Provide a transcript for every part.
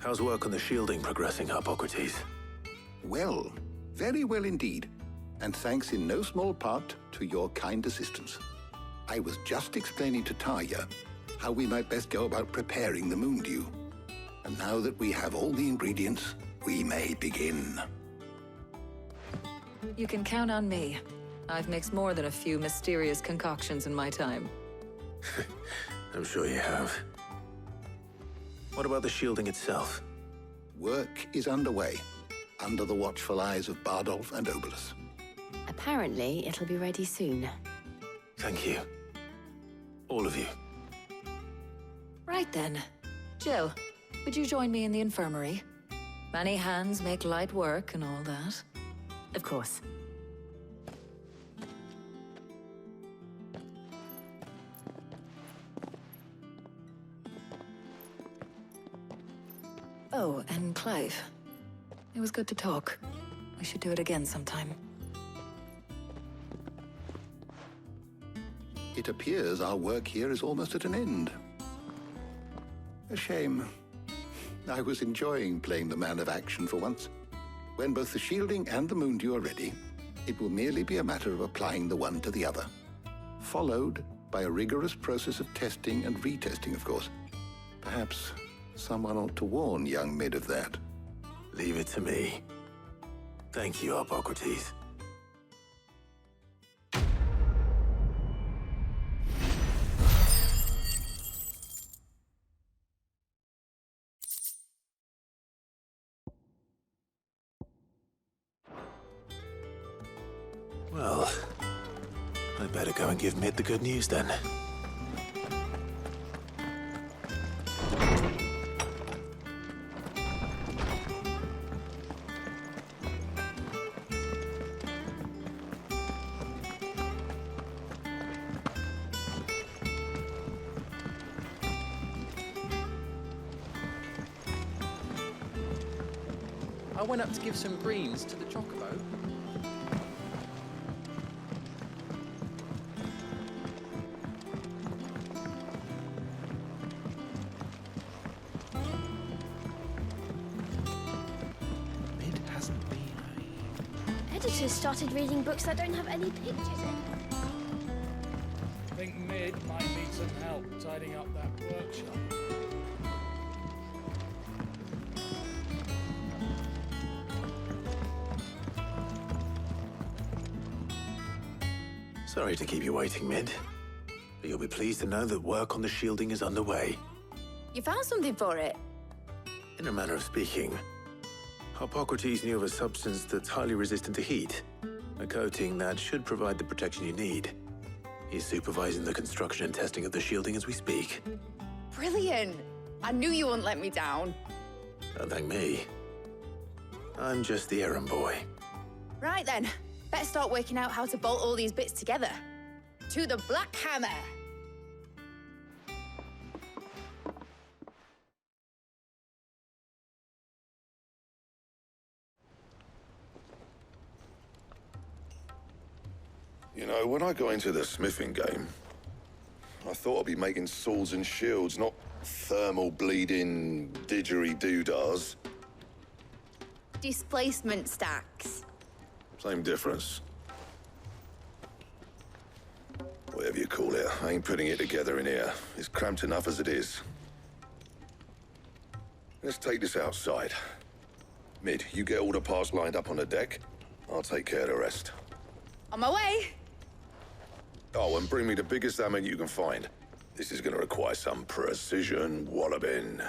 How's work on the shielding progressing, Hippocrates? Well, very well indeed. And thanks in no small part to your kind assistance. I was just explaining to Tarja how we might best go about preparing the moon dew. And now that we have all the ingredients, we may begin. You can count on me. I've mixed more than a few mysterious concoctions in my time. I'm sure you have. What about the shielding itself? Work is underway, under the watchful eyes of Bardolph and Obolus. Apparently, it'll be ready soon. Thank you. All of you. Right then. Jill, would you join me in the infirmary? Many hands make light work and all that. Of course. Oh, and Clive. It was good to talk. We should do it again sometime. It appears our work here is almost at an end. A shame. I was enjoying playing the man of action for once. When both the shielding and the moon dew are ready, it will merely be a matter of applying the one to the other. Followed by a rigorous process of testing and retesting, of course. Perhaps someone ought to warn young Mid of that. Leave it to me. Thank you, Hippocrates. Well, I'd better go and give Mid the good news then. I went up to give some greens to the chocobo. Mid hasn't been, Editors started reading books that don't have any pictures in. I think Mid might need some help tidying up that workshop. Sorry to keep you waiting, Mid. But you'll be pleased to know that work on the shielding is underway. You found something for it? In a manner of speaking, Hippocrates knew of a substance that's highly resistant to heat. A coating that should provide the protection you need. He's supervising the construction and testing of the shielding as we speak. Brilliant! I knew you wouldn't let me down. Don't thank me. I'm just the errand boy. Right then, better start working out how to bolt all these bits together. To the Black Hammer! You know, when I got into the smithing game, I thought I'd be making swords and shields, not thermal bleeding didgeridoo-dahs. Displacement stacks. Same difference. Whatever you call it, I ain't putting it together in here. It's cramped enough as it is. Let's take this outside. Mid, you get all the parts lined up on the deck. I'll take care of the rest. On my way! Oh, and bring me the biggest hammer you can find. This is gonna require some precision walloping.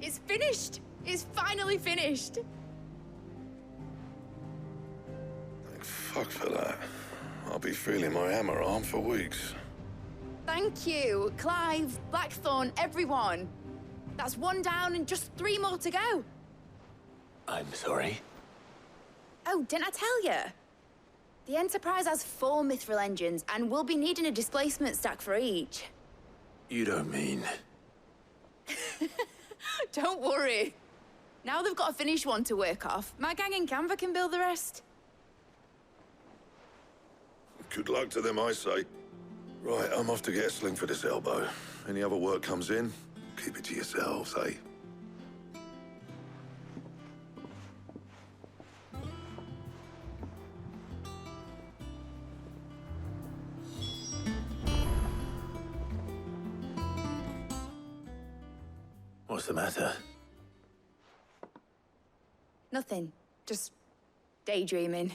It's finished! It's finally finished! Thank Fuck for that. I'll be feeling my hammer arm for weeks. Thank you, Clive, Blackthorn, everyone. That's one down and just 3 more to go. I'm sorry. Oh, didn't I tell you? The Enterprise has 4 mithril engines, and we'll be needing a displacement stack for each. You don't mean... Don't worry. Now they've got a finished one to work off. My gang in Canva can build the rest. Good luck to them, I say. Right, I'm off to get a sling for this elbow. Any other work comes in, keep it to yourselves, eh? What's the matter? Nothing. Just daydreaming.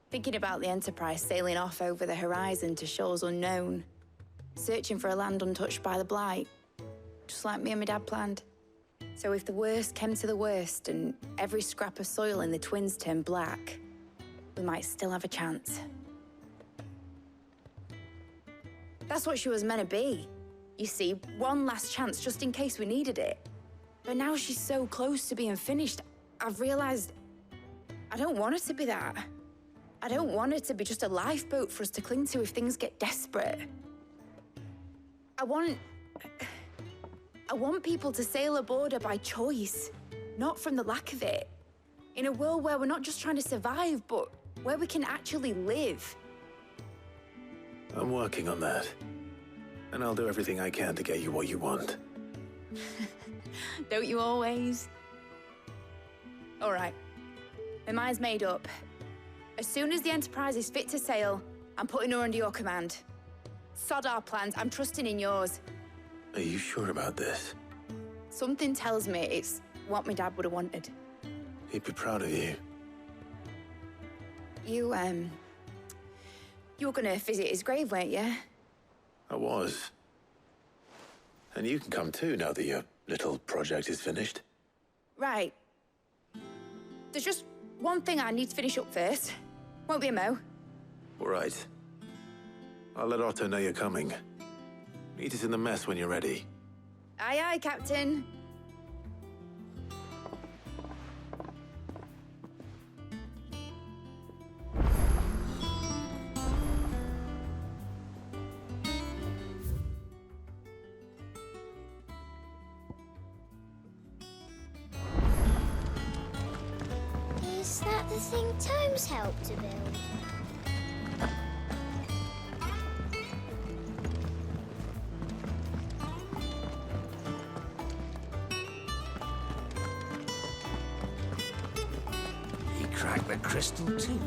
Thinking about the Enterprise sailing off over the horizon to shores unknown, searching for a land untouched by the Blight, just like me and my dad planned. So if the worst came to the worst and every scrap of soil in the Twins turned black, we might still have a chance. That's what she was meant to be. You see, one last chance just in case we needed it. But now she's so close to being finished, I've realized I don't want it to be that. I don't want it to be just a lifeboat for us to cling to if things get desperate. I want people to sail aboard her by choice, not from the lack of it. In a world where we're not just trying to survive, but where we can actually live. I'm working on that. And I'll do everything I can to get you what you want. Don't you always? All right. My mind's made up. As soon as the Enterprise is fit to sail, I'm putting her under your command. Sod our plans, I'm trusting in yours. Are you sure about this? Something tells me it's what my dad would have wanted. He'd be proud of you. You were gonna visit his grave, weren't you? I was. And you can come too now that your little project is finished. Right. There's just one thing I need to finish up first. Won't be a mo. All right. I'll let Otto know you're coming. Meet us in the mess when you're ready. Aye, aye, Captain. Is that the thing Tomes helped to build? He cracked the crystal too.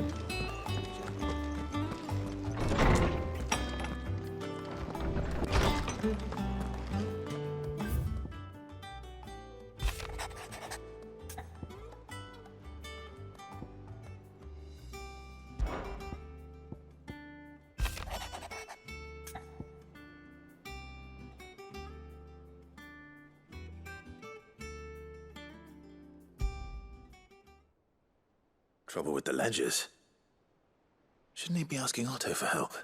Trouble with the ledgers. Shouldn't he be asking Otto for help?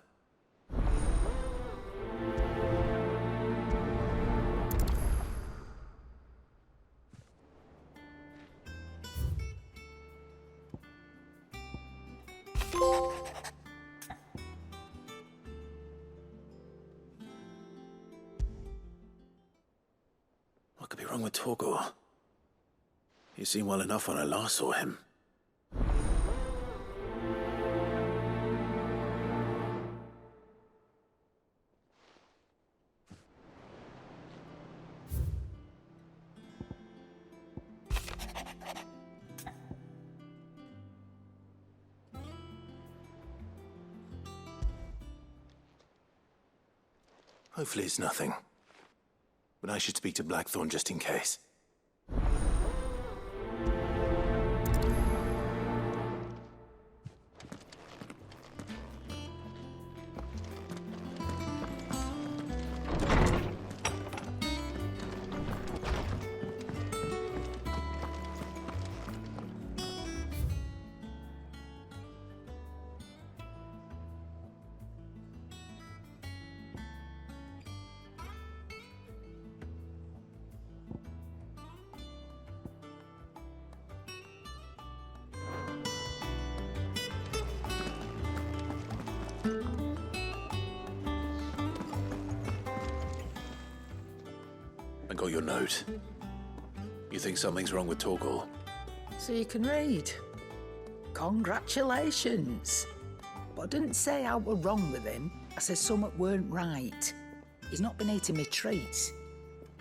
What could be wrong with Torgor? He seemed well enough when I last saw him. Hopefully it's nothing. But I should speak to Blackthorn just in case. I got your note. You think something's wrong with Torgal? So you can read. Congratulations. But I didn't say I were wrong with him. I said something weren't right. He's not been eating me treats.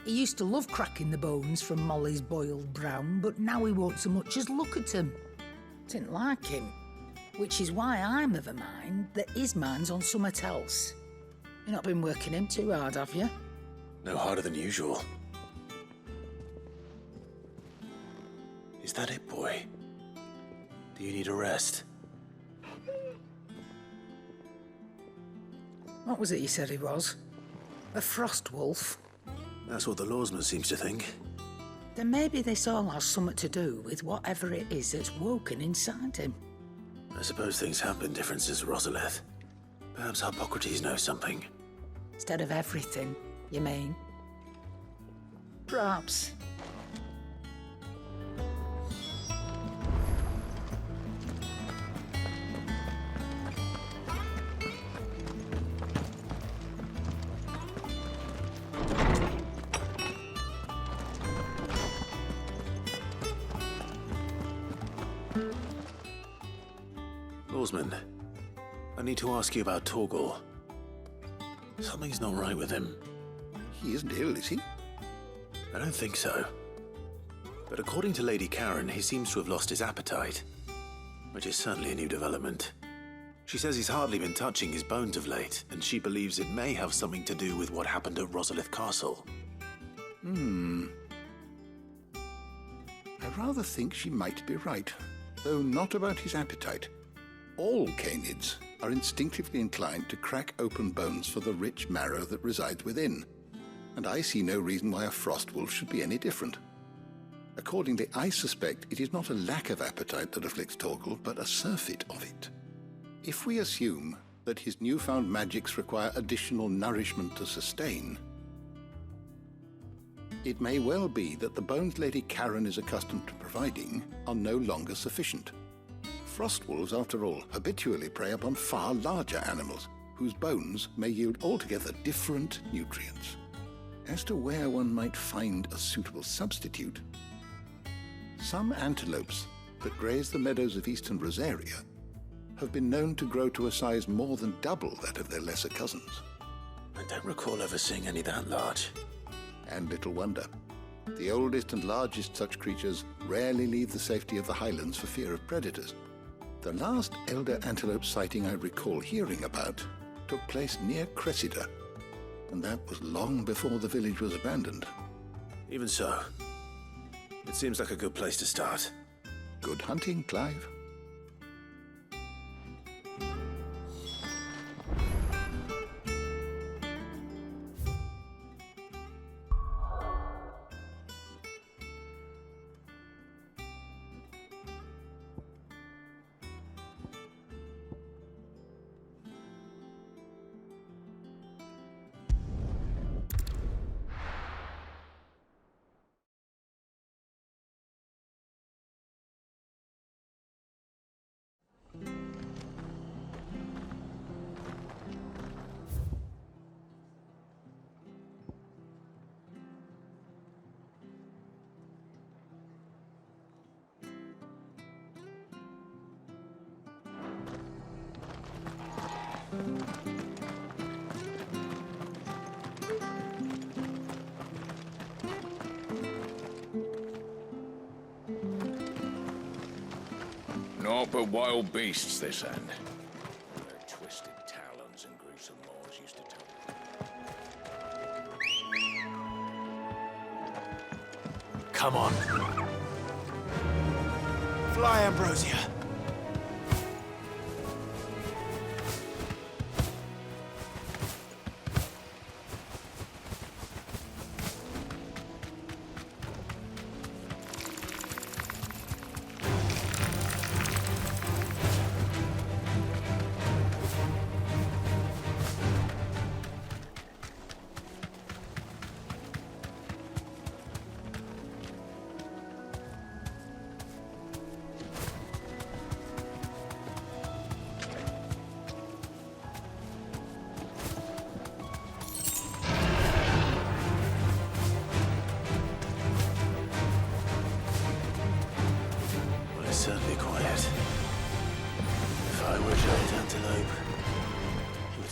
He used to love cracking the bones from Molly's boiled brown, but now he won't so much as look at them. Didn't like him. Which is why I'm of a mind that his mind's on something else. You've not been working him too hard, have you? No harder than usual. Is that it, boy? Do you need a rest? What was it you said he was? A frost wolf? That's what the lawsman seems to think. Then maybe this all has something to do with whatever it is that's woken inside him. I suppose things have been different since Rosalith. Perhaps Hippocrates knows something. Instead of everything, you mean? Perhaps. Lawsman, I need to ask you about Torgal. Something's not right with him. He isn't ill, is he? I don't think so. But according to Lady Karen, he seems to have lost his appetite, which is certainly a new development. She says he's hardly been touching his bones of late, and she believes it may have something to do with what happened at Rosalith Castle. I rather think she might be right, though not about his appetite. All canids are instinctively inclined to crack open bones for the rich marrow that resides within, and I see no reason why a frost wolf should be any different. Accordingly, I suspect it is not a lack of appetite that afflicts Torgal, but a surfeit of it. If we assume that his newfound magics require additional nourishment to sustain, it may well be that the bones Lady Karen is accustomed to providing are no longer sufficient. Frost wolves, after all, habitually prey upon far larger animals, whose bones may yield altogether different nutrients. As to where one might find a suitable substitute, some antelopes that graze the meadows of eastern Rosaria have been known to grow to a size more than double that of their lesser cousins. I don't recall ever seeing any that large. And little wonder. The oldest and largest such creatures rarely leave the safety of the highlands for fear of predators. The last elder antelope sighting I recall hearing about took place near Cressida, and that was long before the village was abandoned. Even so, it seems like a good place to start. Good hunting, Clive. Naught but wild beasts, this end. Their twisted talons and gruesome maws used to tell. Come on. Fly, Ambrosia.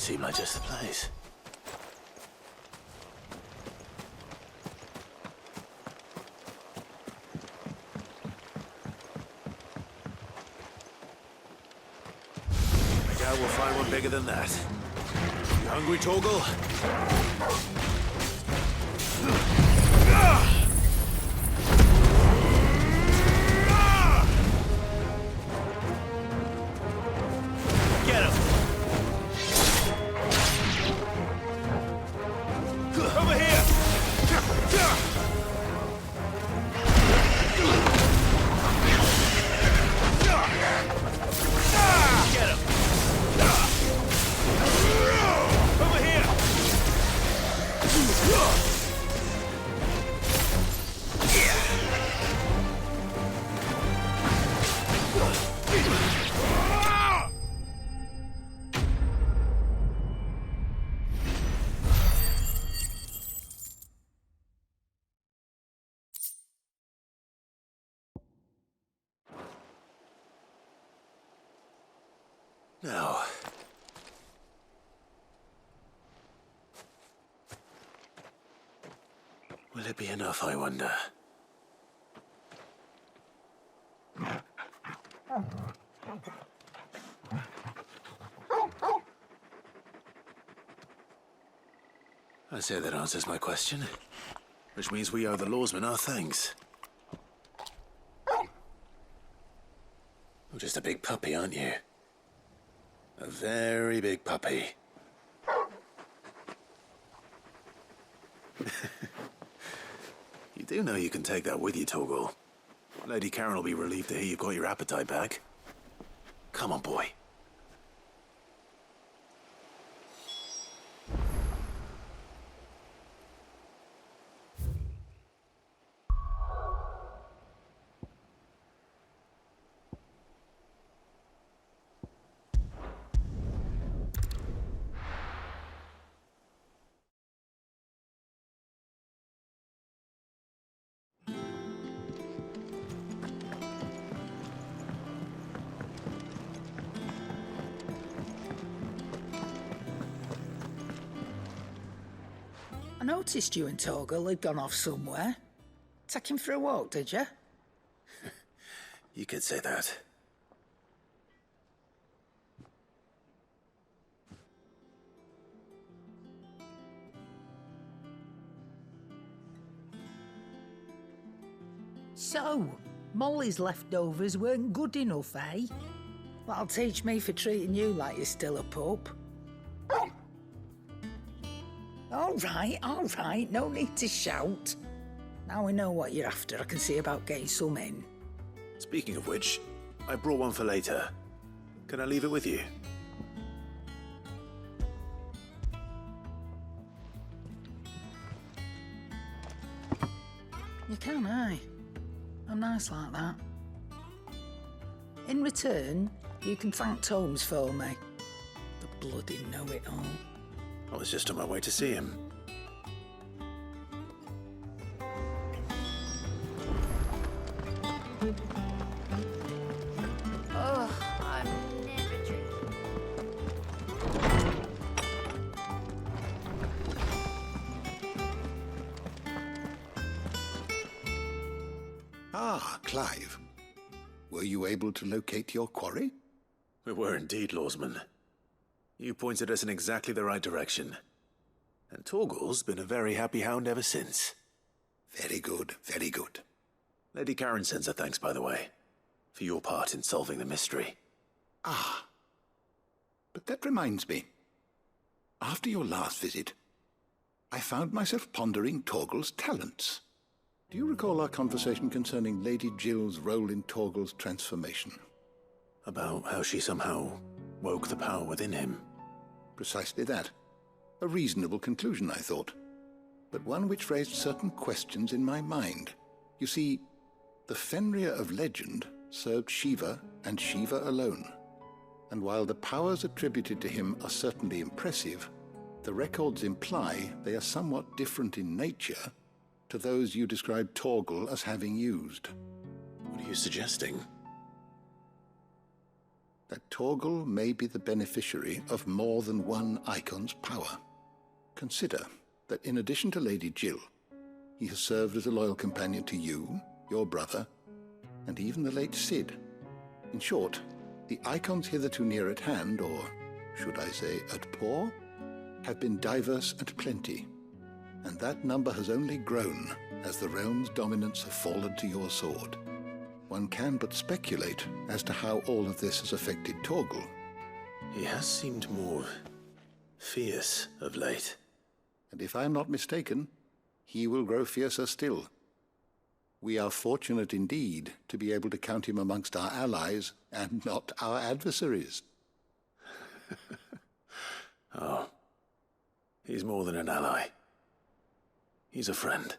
seem like just the place. I doubt we'll find one bigger than that. You hungry, Torgal? Get him! Over here! Get him! Over here! Now, will it be enough, I wonder? I say that answers my question, which means we owe the lawsmen our thanks. You're just a big puppy, aren't you? A very big puppy. You do know you can take that with you, Torgal. Lady Karen will be relieved to hear you've got your appetite back. Come on, boy. I noticed you and Torgal had gone off somewhere. Take him for a walk, did you? You could say that. So, Molly's leftovers weren't good enough, eh? That'll teach me for treating you like you're still a pup. All right, no need to shout. Now we know what you're after, I can see about getting some in. Speaking of which, I brought one for later. Can I leave it with you? You can, aye. I'm nice like that. In return, you can thank Tomes for me. The bloody know-it-all. I was just on my way to see him. Oh, I'm never drinking. Ah, Clive. Were you able to locate your quarry? We were indeed, lawsman. You pointed us in exactly the right direction. And Torgal's been a very happy hound ever since. Very good, very good. Lady Karen sends her thanks, by the way, for your part in solving the mystery. Ah. But that reminds me. After your last visit, I found myself pondering Torgal's talents. Do you recall our conversation concerning Lady Jill's role in Torgal's transformation? About how she somehow woke the power within him. Precisely that. A reasonable conclusion, I thought, but one which raised certain questions in my mind. You see, the Fenrir of legend served Shiva and Shiva alone. And while the powers attributed to him are certainly impressive, the records imply they are somewhat different in nature to those you described Torgal as having used. What are you suggesting? that Torgal may be the beneficiary of more than one icon's power. Consider that in addition to Lady Jill, he has served as a loyal companion to you, your brother, and even the late Cid. In short, the icons hitherto near at hand, or should I say at paw, have been diverse and plenty, and that number has only grown as the realm's dominance have fallen to your sword. One can but speculate as to how all of this has affected Torgal. He has seemed more fierce of late. And if I am not mistaken, he will grow fiercer still. We are fortunate indeed to be able to count him amongst our allies and not our adversaries. Oh, he's more than an ally. He's a friend.